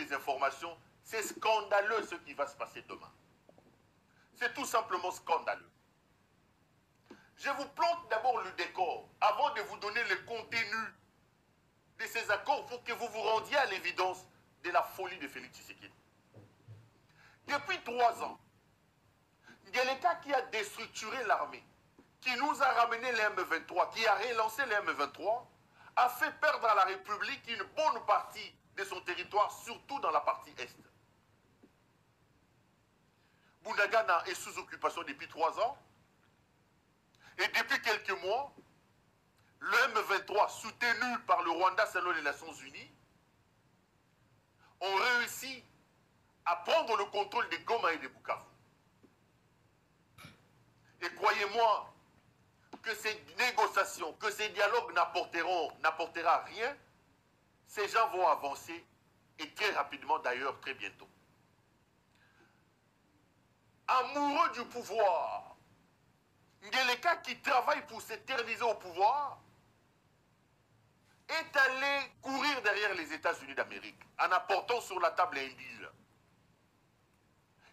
les informations, c'est scandaleux ce qui va se passer demain. C'est tout simplement scandaleux. Je vous plante d'abord le décor, avant de vous donner le contenu de ces accords pour que vous vous rendiez à l'évidence de la folie de Félix Tshisekedi. Depuis 3 ans, Ngeleka qui a déstructuré l'armée, qui nous a ramené les M23, qui a relancé les M23, a fait perdre à la République une bonne partie de son territoire, surtout dans la partie Est. Bunagana est sous occupation depuis 3 ans, et depuis quelques mois, le M23, soutenu par le Rwanda selon les Nations Unies, ont réussi à prendre le contrôle de Goma et de Bukavu. Et croyez-moi que ces négociations, que ces dialogues n'apportera rien, ces gens vont avancer, et très rapidement d'ailleurs, très bientôt. Amoureux du pouvoir, Ngeleka qui travaille pour s'éterniser au pouvoir, est allé courir derrière les États-Unis d'Amérique en apportant sur la table un deal.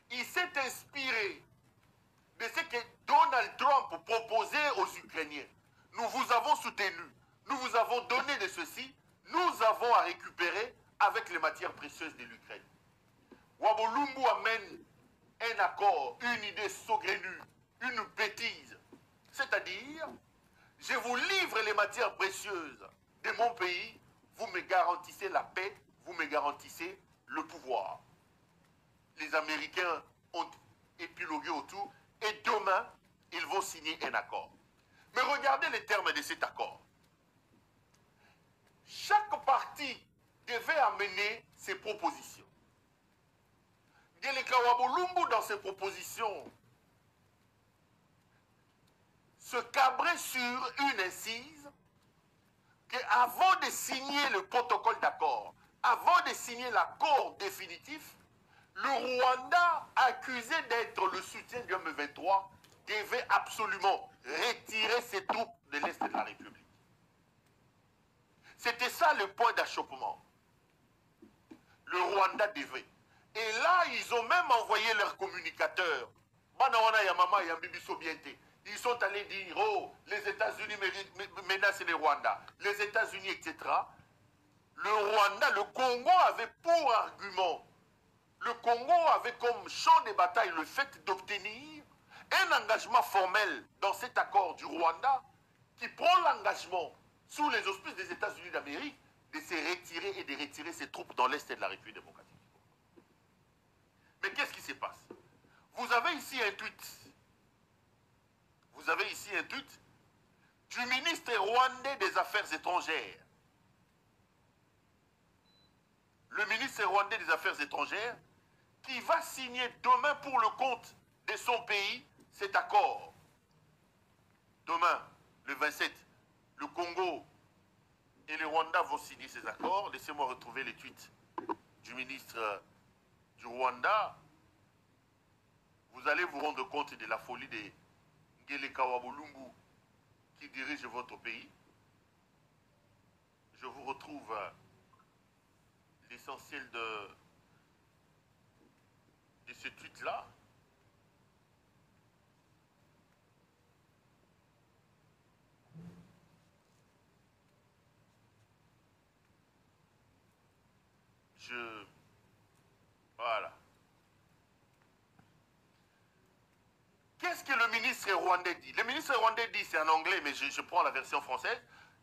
Il s'est inspiré de ce que Donald Trump proposait aux Ukrainiens. Nous vous avons soutenu, nous vous avons donné de ceci, nous avons à récupérer avec les matières précieuses de l'Ukraine. Wabolumbu amène un accord, une idée saugrenue, une bêtise. C'est-à-dire, je vous livre les matières précieuses de mon pays, vous me garantissez la paix, vous me garantissez le pouvoir. Les Américains ont épilogué autour et demain, ils vont signer un accord. Mais regardez les termes de cet accord. Chaque partie devait amener ses propositions. Ngeleka Wabolumbu, dans ses propositions, se cabrait sur une incise qu'avant de signer le protocole d'accord, avant de signer l'accord définitif, le Rwanda, accusé d'être le soutien du M23, devait absolument retirer ses troupes de l'Est de la République. C'était ça le point d'achoppement. Le Rwanda devait. Et là, ils ont même envoyé leurs communicateurs. Ils sont allés dire, oh, les États-Unis menacent les Rwandais, les États-Unis, etc. Le Rwanda, le Congo avait pour argument, le Congo avait comme champ de bataille le fait d'obtenir un engagement formel dans cet accord du Rwanda qui prend l'engagement sous les auspices des États-Unis d'Amérique de se retirer et de retirer ses troupes dans l'Est de la République démocratique. Mais qu'est-ce qui se passe? Vous avez ici un tweet. Vous avez ici un tweet du ministre rwandais des Affaires étrangères. Le ministre rwandais des Affaires étrangères qui va signer demain pour le compte de son pays cet accord. Demain, le 27, le Congo et le Rwanda vont signer ces accords. Laissez-moi retrouver les tweets du ministre du Rwanda. Vous allez vous rendre compte de la folie de Ngeleka Wabolumbu qui dirige votre pays. Je vous retrouve l'essentiel de ce tweet-là. Voilà. Qu'est-ce que le ministre rwandais dit? Le ministre rwandais dit, c'est en anglais, mais je prends la version française.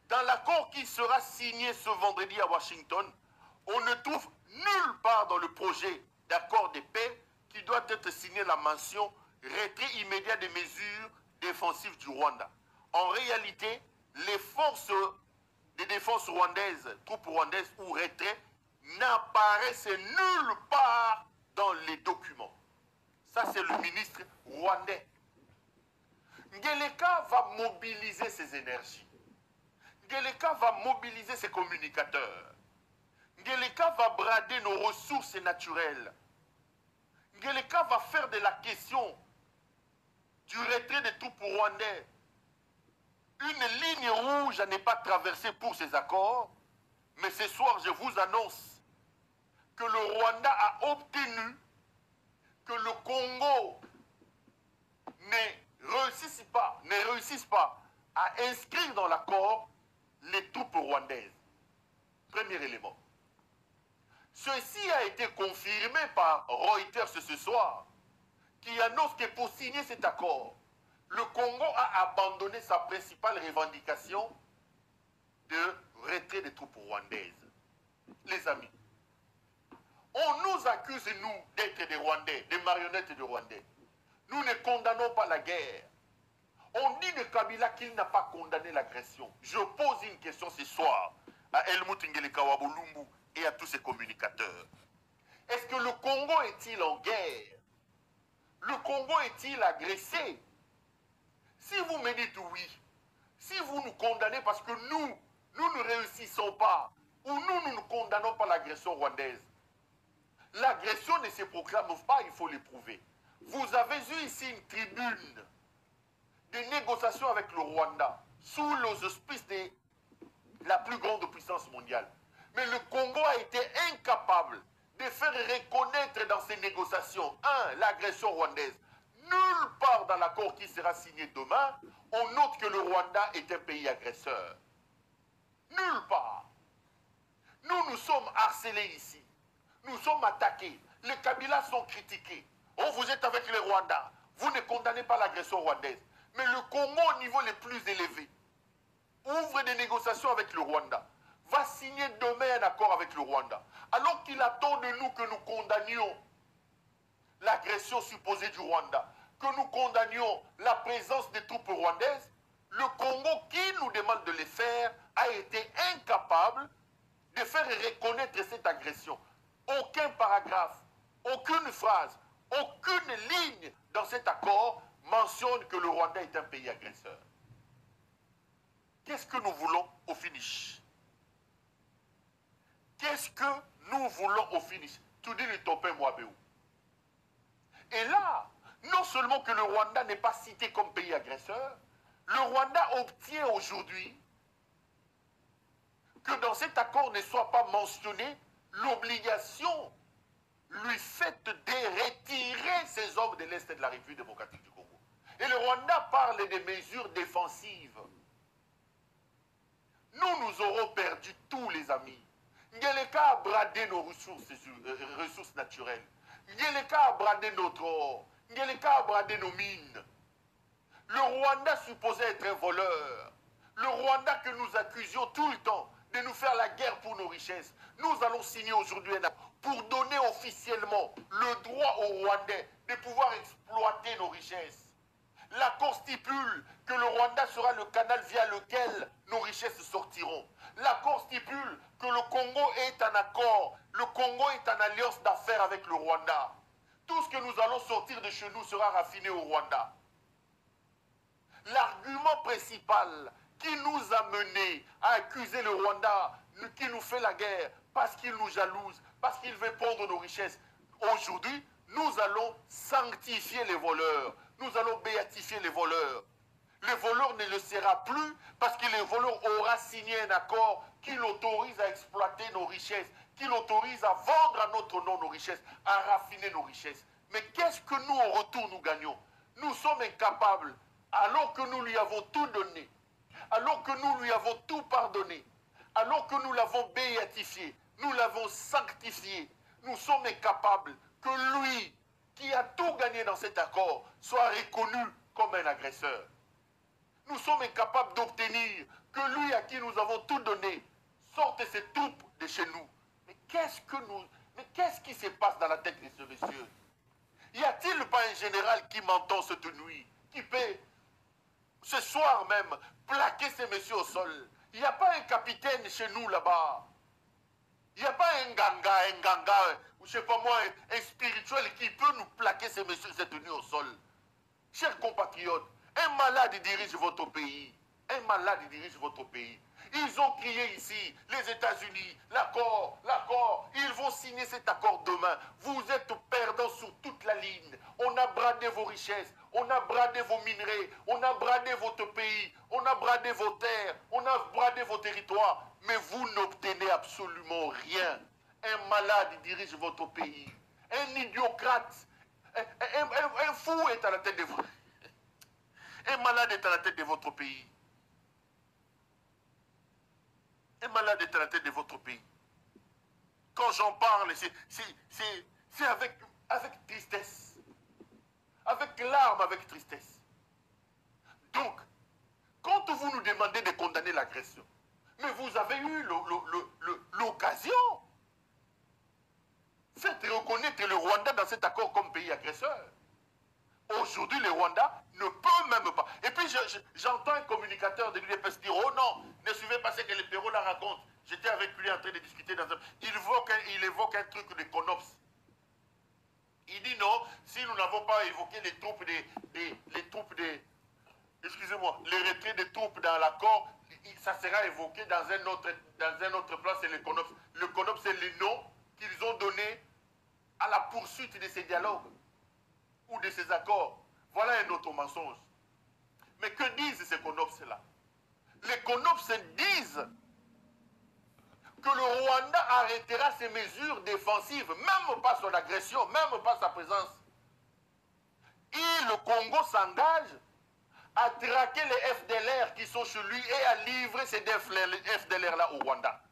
Dans l'accord qui sera signé ce vendredi à Washington, on ne trouve nulle part dans le projet d'accord de paix qui doit être signé la mention retrait immédiat des mesures défensives du Rwanda. En réalité, les forces de défense rwandaises, troupes rwandaises ou retrait, n'apparaissent nulle part dans les documents. Ça, c'est le ministre rwandais. Ngeleka va mobiliser ses énergies. Ngeleka va mobiliser ses communicateurs. Ngeleka va brader nos ressources naturelles. Ngeleka va faire de la question du retrait des troupes rwandais une ligne rouge à ne pas traverser pour ces accords. Mais ce soir, je vous annonce que le Rwanda a obtenu que le Congo ne réussisse pas à inscrire dans l'accord les troupes rwandaises. Premier élément. Ceci a été confirmé par Reuters ce soir, qui annonce que pour signer cet accord, le Congo a abandonné sa principale revendication de retrait des troupes rwandaises. Les amis, on nous accuse, nous, d'être des Rwandais, des marionnettes de Rwandais. Nous ne condamnons pas la guerre. On dit de Kabila qu'il n'a pas condamné l'agression. Je pose une question ce soir à Helmut Ngeleka Bulumbu et à tous ses communicateurs. Est-ce que le Congo est-il en guerre? Le Congo est-il agressé? Si vous me dites oui, si vous nous condamnez parce que nous ne réussissons pas, ou nous ne condamnons pas l'agression rwandaise, l'agression ne se proclame pas, il faut l'éprouver. Vous avez eu ici une tribune de négociations avec le Rwanda, sous les auspices de la plus grande puissance mondiale. Mais le Congo a été incapable de faire reconnaître dans ces négociations, l'agression rwandaise. Nulle part dans l'accord qui sera signé demain, on note que le Rwanda est un pays agresseur. Nulle part. Nous sommes harcelés ici. Nous sommes attaqués. Les Kabila sont critiqués. Oh, vous êtes avec les Rwandais. Vous ne condamnez pas l'agression rwandaise. Mais le Congo, au niveau le plus élevé, ouvre des négociations avec le Rwanda, va signer demain un accord avec le Rwanda, alors qu'il attend de nous que nous condamnions l'agression supposée du Rwanda, que nous condamnions la présence des troupes rwandaises. Le Congo, qui nous demande de le faire, a été incapable de faire reconnaître cette agression. Aucun paragraphe, aucune phrase, aucune ligne dans cet accord mentionne que le Rwanda est un pays agresseur. Qu'est-ce que nous voulons au finish? Qu'est-ce que nous voulons au finish? Tout dit le topin Mwabéou. Et là, non seulement que le Rwanda n'est pas cité comme pays agresseur, le Rwanda obtient aujourd'hui que dans cet accord ne soit pas mentionné l'obligation lui faite de retirer ses hommes de l'Est de la République démocratique du Congo. Et le Rwanda parle des mesures défensives. Nous aurons perdu tous les amis. Ngeleka a bradé nos ressources naturelles. Ngeleka a bradé notre or. Ngeleka a bradé nos mines. Le Rwanda supposé être un voleur. Le Rwanda que nous accusions tout le temps de nous faire la guerre pour nos richesses. Nous allons signer aujourd'hui un accord pour donner officiellement le droit aux Rwandais de pouvoir exploiter nos richesses. L'accord stipule que le Rwanda sera le canal via lequel nos richesses sortiront. L'accord stipule que le Congo est un accord. Le Congo est en alliance d'affaires avec le Rwanda. Tout ce que nous allons sortir de chez nous sera raffiné au Rwanda. L'argument principal qui nous a menés à accuser le Rwanda, qui nous fait la guerre, parce qu'il nous jalouse, parce qu'il veut prendre nos richesses. Aujourd'hui, nous allons sanctifier les voleurs. Nous allons béatifier les voleurs. Le voleur ne le sera plus parce que le voleur aura signé un accord qui l'autorise à exploiter nos richesses, qui l'autorise à vendre à notre nom nos richesses, à raffiner nos richesses. Mais qu'est-ce que nous, en retour, nous gagnons? Nous sommes incapables, alors que nous lui avons tout donné, alors que nous lui avons tout pardonné, alors que nous l'avons béatifié, nous l'avons sanctifié, nous sommes incapables que lui, qui a tout gagné dans cet accord, soit reconnu comme un agresseur. Nous sommes incapables d'obtenir que lui à qui nous avons tout donné sorte ses troupes de chez nous. Mais qu'est-ce qui se passe dans la tête de ce monsieur? Y a-t-il pas un général qui m'entend cette nuit, qui peut, ce soir même, plaquer ces messieurs au sol? Il n'y a pas un capitaine chez nous là-bas. Il n'y a pas un ganga, ou je sais pas moi, un spirituel qui peut nous plaquer ces messieurs cette nuit au sol. Chers compatriotes, un malade dirige votre pays. Un malade dirige votre pays. Ils ont crié ici, les États-Unis, l'accord, l'accord. Ils vont signer cet accord demain. Vous êtes perdants sur toute la ligne. On a bradé vos richesses, on a bradé vos minerais, on a bradé votre pays, on a bradé vos terres, on a bradé vos territoires. Mais vous n'obtenez absolument rien. Un malade dirige votre pays. Un idiocrate. Un fou est à la tête de vous. Un malade est à la tête de votre pays. Un malade est à la tête de votre pays. Quand j'en parle, c'est avec tristesse. Avec larmes, avec tristesse. Donc, quand vous nous demandez de condamner l'agression, mais vous avez eu l'occasion. Faites reconnaître le Rwanda dans cet accord comme pays agresseur. Aujourd'hui, le Rwanda ne peut même pas. Et puis, j'entends un communicateur de l'UDPS dire, oh non, ne suivez pas ce que le Pérou la raconte. J'étais avec lui en train de discuter dans un... Il évoque un truc de CONOPS. Il dit non, si nous n'avons pas évoqué les troupes excusez-moi, les retraits des troupes dans l'accord, ça sera évoqué dans un autre plan, c'est le CONOPS. Le CONOPS, c'est le nom qu'ils ont donné à la poursuite de ces dialogues ou de ces accords. Voilà un autre mensonge. Mais que disent ces CONOPS-là? Les CONOPS disent que le Rwanda arrêtera ses mesures défensives, même pas son agression, même pas sa présence. Et le Congo s'engage à traquer les FDLR qui sont chez lui et à livrer ces FDLR-là au Rwanda.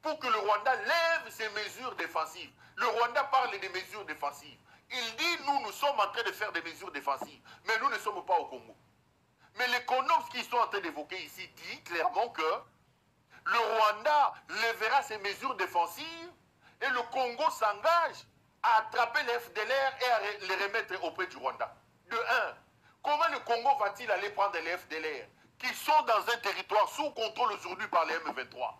Pour que le Rwanda lève ses mesures défensives. Le Rwanda parle des mesures défensives. Il dit, nous sommes en train de faire des mesures défensives, mais nous ne sommes pas au Congo. Mais les CONOPS qui sont en train d'évoquer ici disent clairement que le Rwanda lèvera ses mesures défensives et le Congo s'engage à attraper les FDLR et à les remettre auprès du Rwanda. De un, comment le Congo va-t-il aller prendre les FDLR qui sont dans un territoire sous contrôle aujourd'hui par les M23?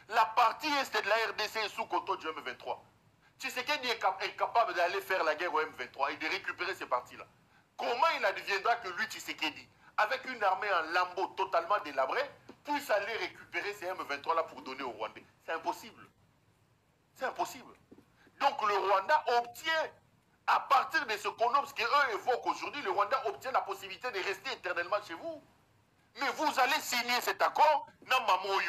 La partie est de la RDC est sous contrôle du M23. Tshisekedi est capable d'aller faire la guerre au M23 et de récupérer ces parties-là. Comment il adviendra que lui, Tshisekedi, avec une armée en lambeaux totalement délabrée, puisse aller récupérer ces M23-là pour donner au Rwandais? C'est impossible. C'est impossible. Donc le Rwanda obtient, à partir de ce CONOPS qu'eux évoquent aujourd'hui, le Rwanda obtient la possibilité de rester éternellement chez vous. Mais vous allez signer cet accord, non, maman, il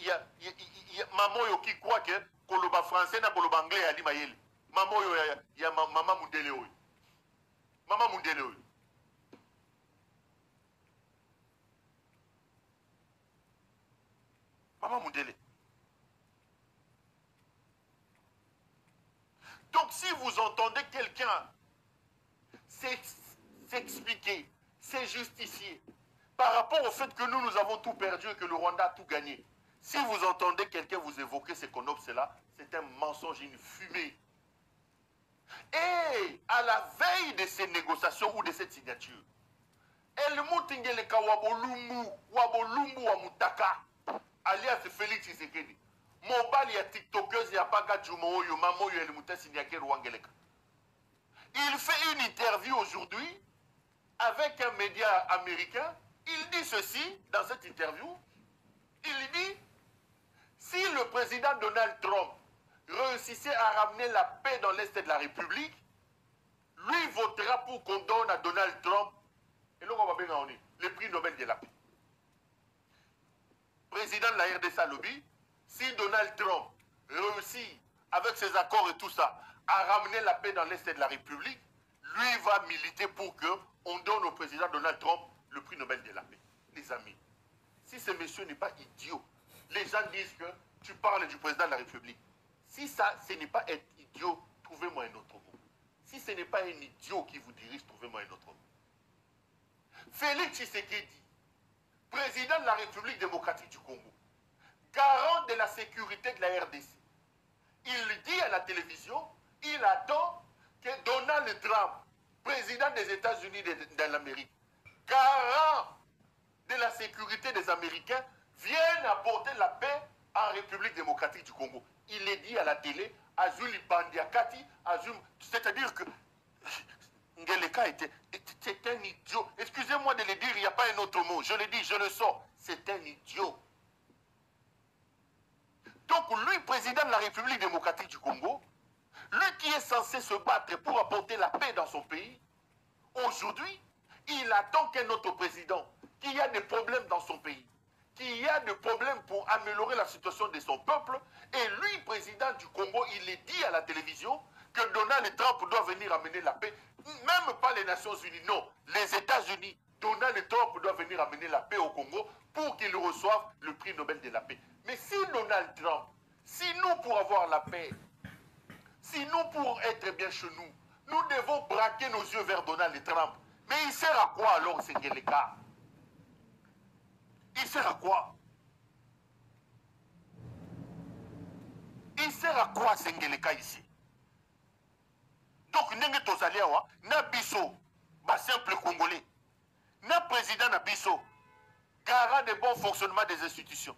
y a maman qui croit que koloba français na koloba anglais ali mayele. Maman il y a maman Mundele oyo. Maman Mundele oyo. Maman Mundele. Donc si vous entendez quelqu'un s'expliquer, se justifier par rapport au fait que nous avons tout perdu et que le Rwanda a tout gagné, si vous entendez quelqu'un vous évoquer ces CONOPS-là, c'est un mensonge, une fumée. Et à la veille de ces négociations ou de cette signature, El Moutingeleka Wabolumbu Wamutaka, alias Félix Tshisekedi, Mobali ya TikTokeuse ya Baga Jumoyo, Mamoyo El Moutessi Nyake Rwangeleka. Il fait une interview aujourd'hui avec un média américain. Il dit ceci dans cette interview. Il dit, si le président Donald Trump réussissait à ramener la paix dans l'Est de la République, lui votera pour qu'on donne à Donald Trump le prix Nobel de la paix. Président de la RDC lobby, si Donald Trump réussit avec ses accords et tout ça à ramener la paix dans l'Est de la République, lui va militer pour qu'on donne au président Donald Trump le prix Nobel de la paix. Les amis, si ce monsieur n'est pas idiot, les gens disent que tu parles du président de la République. Si ça, ce n'est pas être idiot, trouvez-moi un autre mot. Si ce n'est pas un idiot qui vous dirige, trouvez-moi un autre mot. Félix Tshisekedi, président de la République démocratique du Congo, garant de la sécurité de la RDC, il dit à la télévision, il attend que Donald Trump, président des États-Unis de l'Amérique, garant de la sécurité des Américains, vienne apporter la paix en République démocratique du Congo. Il est dit à la télé, Azuli Bandiakati, c'est-à-dire que Ngeleka c'est un idiot. Excusez-moi de le dire, il n'y a pas un autre mot. Je le dis, je le sors. C'est un idiot. Donc lui, président de la République démocratique du Congo, lui qui est censé se battre pour apporter la paix dans son pays, aujourd'hui, il attend qu'un autre président, qui a des problèmes dans son pays, qu'il y a des problèmes pour améliorer la situation de son peuple. Et lui, président du Congo, il est dit à la télévision que Donald Trump doit venir amener la paix. Même pas les Nations Unies, non. Les États-Unis, Donald Trump doit venir amener la paix au Congo pour qu'il reçoive le prix Nobel de la paix. Mais si Donald Trump, si nous pour avoir la paix, si nous pour être bien chez nous, nous devons braquer nos yeux vers Donald Trump. Mais il sert à quoi alors, Sengeleka? Il sert à quoi? Il sert à quoi, Sengeleka, ici? Donc, ndenge tozali awa, na biso, ba simple Congolais, na président na biso, garant de bon fonctionnement des institutions,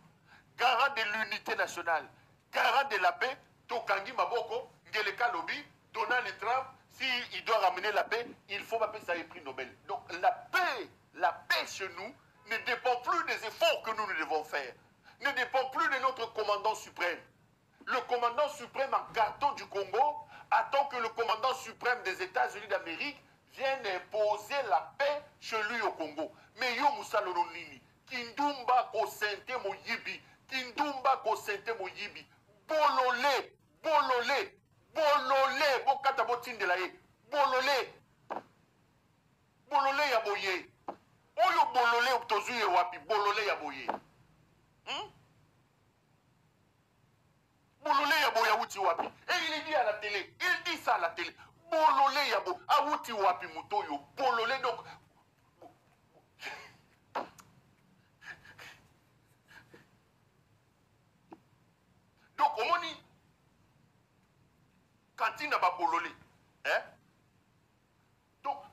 garant de l'unité nationale, garant de la paix, Tokangi Maboko, Ngeleka Lobby, Donald Trump, s'il doit ramener la paix, il faut appeler ça un prix Nobel. Donc la paix chez nous ne dépend plus des efforts que nous devons faire, ne dépend plus de notre commandant suprême. Le commandant suprême en carton du Congo attend que le commandant suprême des États-Unis d'Amérique vienne imposer la paix chez lui au Congo. Mais yo Moussalolo Nini, Kindumba Kosente Moyibi, Kindumba Kosente Moyibi, Bololé, Bololé, Bololé, Bokata Botindelaye, Bololé, Bololé Yaboye, Oyo Bololé Optozuye Wapi, Bololé Yaboye. Bololé Yabo Yawuti Wapi. Et il est dit à la télé, il dit ça à la télé. Bololé Yabo, Awuti Wapi Mutoyo, Bololé donc. Donc, comment on dit, quand il n'a pas Bololé, hein? Donc,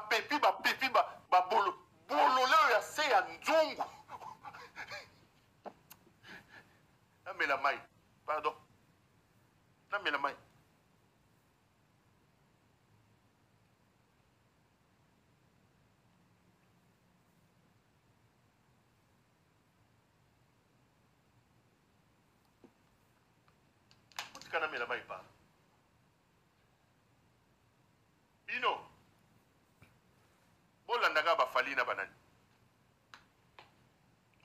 pépi, Bololé, il y a c'est un Nzongo. Mais la maille, pardon. Non, mais la maille. Où est-ce que la maille parle? Bino. Bolandaga bafali na banani.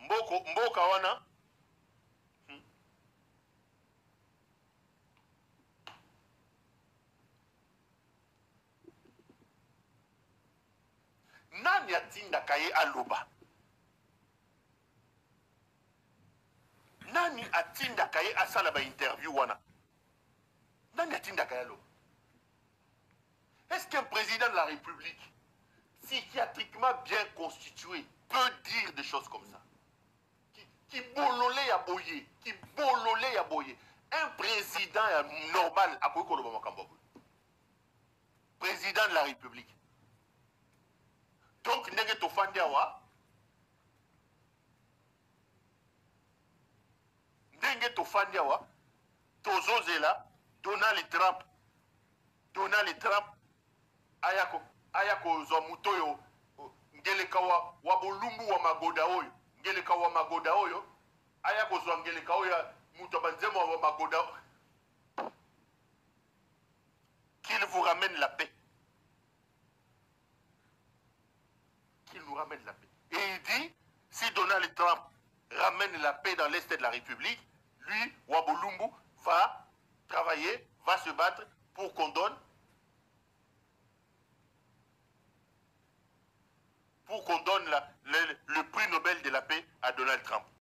Mboka wana. Nani atindaka ye aloba? Nani atindaka ye asala ba interview wana? Nani atindaka ye aloba? Est-ce qu'un président de la République, psychiatriquement bien constitué, peut dire des choses comme ça? Qui bololé à boyer, qui bololé à boyer. Un président normal à président de la République. Donc, ndenge tofandi awa, ndenge tofandi awa, tozozela, Donald Trump, ayako zwa mutoyo, ngeleka wa bolumbu wa magoda oyo, ngeleka wa magoda oyo, ayako zwa ngeleka oyo, muto banzemo wa magoda oyo. Qu'il vous ramène la paix. Qu'il nous ramène la paix. Et il dit, si Donald Trump ramène la paix dans l'Est de la République, lui, Wabolumbu, va travailler, va se battre pour qu'on donne